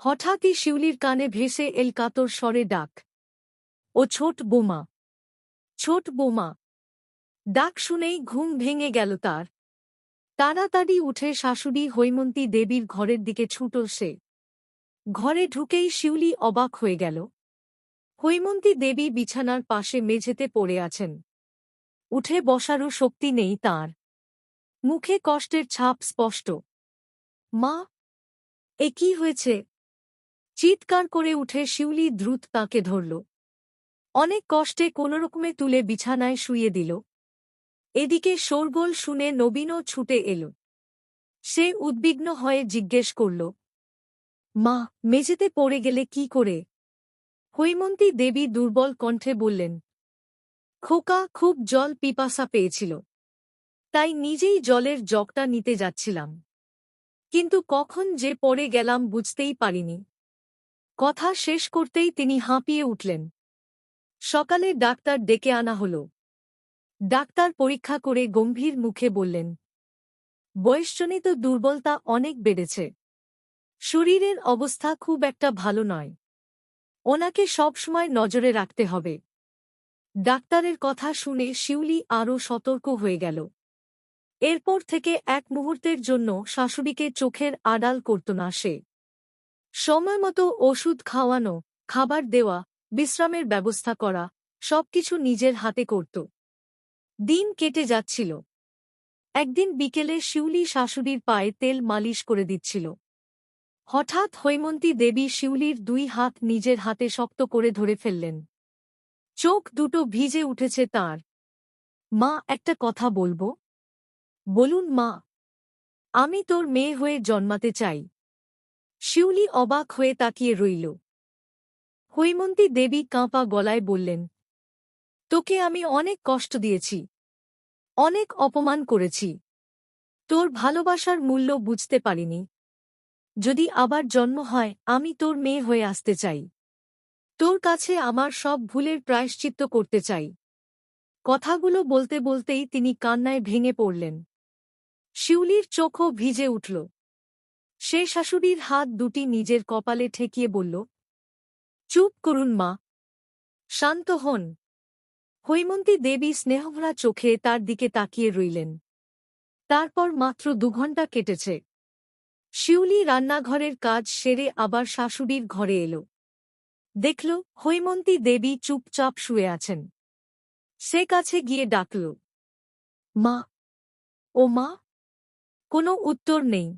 হঠাৎই শিউলির কানে ভেসে এল কাতর স্বরে ডাক। ও ছোট বোমা, ছোট বোমা। ডাক শুনেই ঘুম ভেঙে গেল তার। তাড়াতাড়ি উঠে শাশুড়ি হৈমন্তী দেবীর ঘরের দিকে ছুটল সে। ঘরে ঢুকেই শিউলি অবাক হয়ে গেল। হৈমন্তী দেবী বিছানার পাশে মেঝেতে পড়ে আছেন। উঠে বসারও শক্তি নেই তাঁর। মুখে কষ্টের ছাপ স্পষ্ট। মা, এ কি হয়েছে? চিৎকার করে উঠে শিউলি দ্রুত তাঁকে ধরল। অনেক কষ্টে কোনোরকমে তুলে বিছানায় শুইয়ে দিল। এদিকে শোরগোল শুনে নবীনও ছুটে এল। সে উদ্বিগ্ন হয়ে জিজ্ঞেস করল, মা, মেঝেতে পড়ে গেলে কি করে? হৈমন্তী দেবী দুর্বল কণ্ঠে বললেন, খোকা খুব জল পিপাসা পেয়েছিল, তাই নিজেই জলের জগটা নিতে যাচ্ছিলাম, কিন্তু কখন যে পড়ে গেলাম বুঝতেই পারিনি। কথা শেষ করতেই তিনি হাঁপিয়ে উঠলেন। সকালে ডাক্তার ডেকে আনা হল। ডাক্তার পরীক্ষা করে গম্ভীর মুখে বললেন, বয়সজনিত দুর্বলতা অনেক বেড়েছে। শরীরের অবস্থা খুব একটা ভালো নয়। ওনাকে সবসময় নজরে রাখতে হবে। ডাক্তারের কথা শুনে শিউলি আরও সতর্ক হয়ে গেল। এরপর থেকে এক মুহূর্তের জন্য শাশুড়িকে চোখের আড়াল করত না সে। সময়মতো ওষুধ খাওয়ানো, খাবার দেওয়া, বিশ্রামের ব্যবস্থা করা, সবকিছু নিজের হাতে করত। দিন কেটে যাচ্ছিল। একদিন বিকেলে শিউলি শাশুড়ির পায়ে তেল মালিশ করে দিচ্ছিল। হঠাৎ হৈমন্তী দেবী শিউলির দুই হাত নিজের হাতে শক্ত করে ধরে ফেললেন। চোখ দুটো ভিজে উঠেছে তাঁর। মা, একটা কথা বলবো? বলুন মা। আমি তোর মেয়ে হয়ে জন্মাতে চাই। শিউলি অবাক হয়ে তাকিয়ে রইল। হৈমন্তী দেবী কাঁপা গলায় বললেন, তোকে আমি অনেক কষ্ট দিয়েছি, অনেক অপমান করেছি। তোর ভালোবাসার মূল্য বুঝতে পারিনি। যদি আবার জন্ম হয় আমি তোর মেয়ে হয়ে আসতে চাই। তোর কাছে আমার সব ভুলের প্রায়শ্চিত্ত করতে চাই। কথাগুলো বলতে বলতেই তিনি কান্নায় ভেঙে পড়লেন। শিউলির চোখও ভিজে উঠল। সে শাশুড়ির হাত দুটি নিজের কপালে ঠেকিয়ে বলল, চুপ করুন মা, শান্ত হন। হৈমন্তী দেবী স্নেহভরা চোখে তার দিকে তাকিয়ে রইলেন। তারপর মাত্র 2 ঘণ্টা কেটেছে। শিউলি রান্নাঘরের কাজ সেরে আবার শাশুড়ির ঘরে এল। দেখল হৈমন্তী দেবী চুপচাপ শুয়ে আছেন। সে কাছে গিয়ে ডাকল, মা, ও মা। কোনো উত্তর নেই।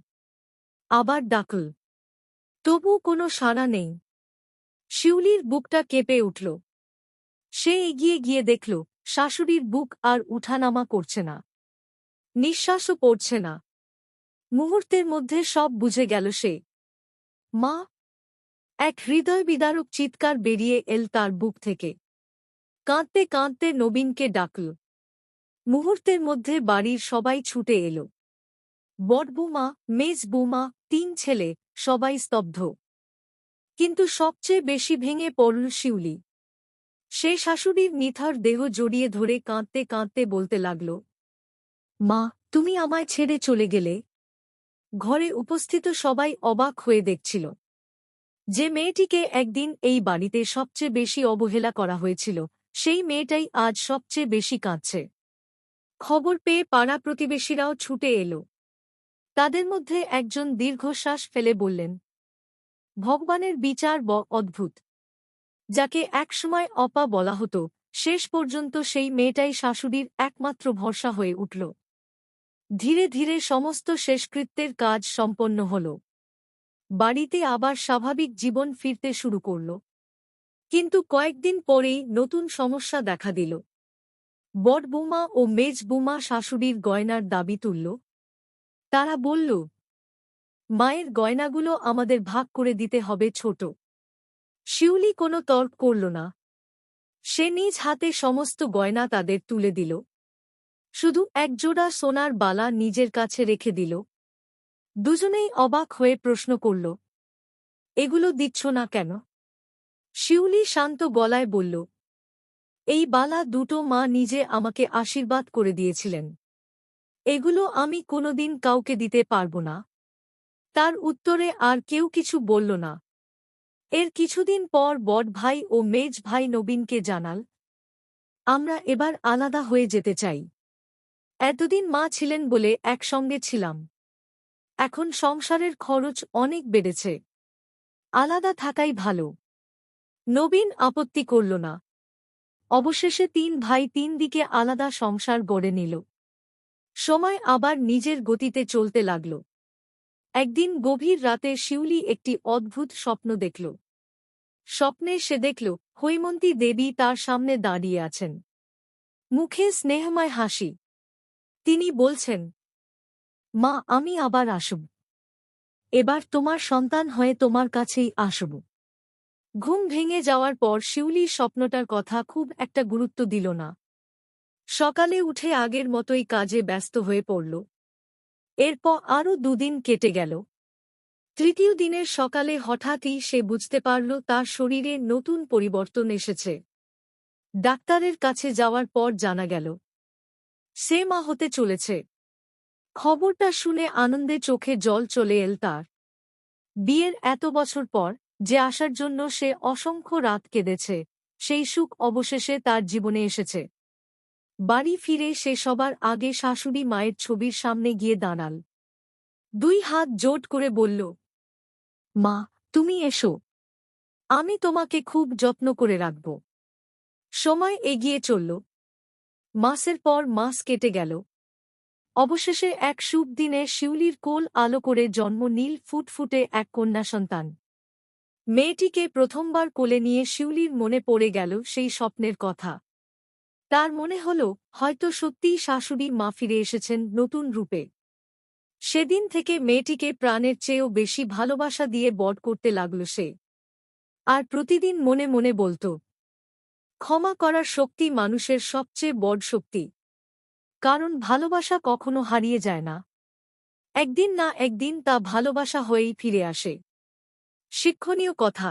আবার ডাকল, তবু কোনো সাড়া নেই। শিউলির বুকটা কেঁপে উঠল। সে এগিয়ে গিয়ে দেখল শাশুড়ির বুক আর উঠানামা করছে না, নিঃশ্বাসও পড়ছে না। মুহূর্তের মধ্যে সব বুঝে গেল সে। মা! এক হৃদয়বিদারক চিৎকার বেরিয়ে এল তার বুক থেকে। কাঁদতে কাঁদতে নবীনকে ডাকল। মুহূর্তের মধ্যে বাড়ির সবাই ছুটে এল। বড়বৌমা, মেজ বৌমা, 3 ছেলে, সবাই স্তব্ধ। কিন্তু সবচেয়ে বেশি ভেঙে পড়ল শিউলি। সে শাশুড়ির নিথর দেহ জড়িয়ে ধরে কাঁদতে কাঁদতে বলতে লাগল, মা, তুমি আমায় ছেড়ে চলে গেলে। ঘরে উপস্থিত সবাই অবাক হয়ে দেখছিল। যে মেয়েটিকে একদিন এই বাড়িতে সবচেয়ে বেশি অবহেলা করা হয়েছিল, সেই মেয়েটাই আজ সবচেয়ে বেশি কাঁদছে। খবর পেয়ে পাড়া প্রতিবেশীরাও ছুটে এল। তাদের মধ্যে একজন দীর্ঘশ্বাস ফেলে বললেন, ভগবানের বিচার অদ্ভুত। যাকে একসময় অপা বলা হতো, শেষ পর্যন্ত সেই মেয়েটাই শাশুড়ির একমাত্র ভরসা হয়ে উঠল। ধীরে ধীরে সমস্ত শেষকৃত্যের কাজ সম্পন্ন হল। বাড়িতে আবার স্বাভাবিক জীবন ফিরতে শুরু করল। কিন্তু কয়েকদিন পরেই নতুন সমস্যা দেখা দিল। বড়বৌমা ও মেজ বৌমা শাশুড়ির গয়নার দাবি তুলল। তারা বলল, মায়ের গয়নাগুলো আমাদের ভাগ করে দিতে হবে ছোট। শিউলি কোনো তর্ক করল না। সে নিজ হাতে সমস্ত গয়না তাদের তুলে দিল। শুধু একজোড়া সোনার বালা নিজের কাছে রেখে দিল। দুজনেই অবাক হয়ে প্রশ্ন করল, এগুলো দিচ্ছ না কেন? শিউলি শান্ত গলায় বলল, এই বালা দুটো মা নিজে আমাকে আশীর্বাদ করে দিয়েছিলেন। এগুলো আমি কোনোদিন কাউকে দিতে পারব না। তার উত্তরে আর কেউ কিছু বলল না। এর কিছুদিন পর বড় ভাই ও মেজ ভাই নবীনকে জানাল, আমরা এবার আলাদা হয়ে যেতে চাই। এতদিন মা ছিলেন বলে একসঙ্গে ছিলাম, এখন সংসারের খরচ অনেক বেড়েছে, আলাদা থাকাই ভালো। নবীন আপত্তি করল না। অবশেষে 3 ভাই 3 দিকে আলাদা সংসার গড়ে নিল। সময় আবার নিজের গতিতে চলতে লাগল। একদিন গভীর রাতে শিউলি একটি অদ্ভুত স্বপ্ন দেখল। স্বপ্নে সে দেখল হৈমন্তী দেবী তার সামনে দাঁড়িয়ে আছেন, মুখে স্নেহময় হাসি। তিনি বলছেন, মা, আমি আবার আসব, এবার তোমার সন্তান হয়ে তোমার কাছেই আসব। ঘুম ভেঙে যাওয়ার পর শিউলি স্বপ্নটার কথা খুব একটা গুরুত্ব দিল না। সকালে উঠে আগের মতোই কাজে ব্যস্ত হয়ে পড়ল। এরপর আরও 2 দিন কেটে গেল। তৃতীয় দিনের সকালে হঠাৎই সে বুঝতে পারল তার শরীরে নতুন পরিবর্তন এসেছে। ডাক্তারের কাছে যাওয়ার পর জানা গেল সে মা হতে চলেছে। খবরটা শুনে আনন্দে চোখে জল চলে এল তার। বিয়ের এত বছর পর যে আসার জন্য সে অসংখ্য রাত কেঁদেছে, সেই সুখ অবশেষে তার জীবনে এসেছে। বাড়ি ফিরে সে সবার আগে শাশুড়ি মায়ের ছবির সামনে গিয়ে দাঁড়াল। 2 হাত জোট করে বলল, মা, তুমি এসো, আমি তোমাকে খুব যত্ন করে রাখব। সময় এগিয়ে চলল। মাসের পর মাস কেটে গেল। অবশেষে এক শুভ দিনে শিউলির কোল আলো করে জন্ম নীল ফুটফুটে এক কন্যা সন্তান। মেয়েটিকে প্রথমবার কোলে নিয়ে শিউলির মনে পড়ে গেল সেই স্বপ্নের কথা। তার মনে হল হয়তো সত্যিই শাশুড়ি মা ফিরে এসেছেন নতুন রূপে। সেদিন থেকে মেয়েটিকে প্রাণের চেয়েও বেশি ভালোবাসা দিয়ে বড় করতে লাগল সে। আর প্রতিদিন মনে মনে বলত, ক্ষমা করার শক্তি মানুষের সবচেয়ে বড় শক্তি, কারণ ভালোবাসা কখনো হারিয়ে যায় না। একদিন না একদিন তা ভালোবাসা হয়েই ফিরে আসে। শিক্ষণীয় কথা,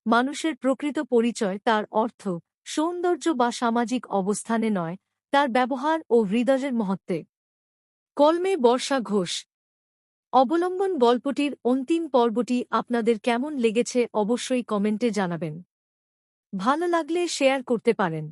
মানুষের প্রকৃত পরিচয় তার অর্থ, সৌন্দর্য বা সামাজিক অবস্থানে নয়, তার ব্যবহার ও হৃদয়ের মহত্বে। কলমে বর্ষা ঘোষ। অবলম্বন গল্পটির অন্তিম পর্বটি আপনাদের কেমন লেগেছে অবশ্যই কমেন্টে জানাবেন। ভালো লাগলে শেয়ার করতে পারেন।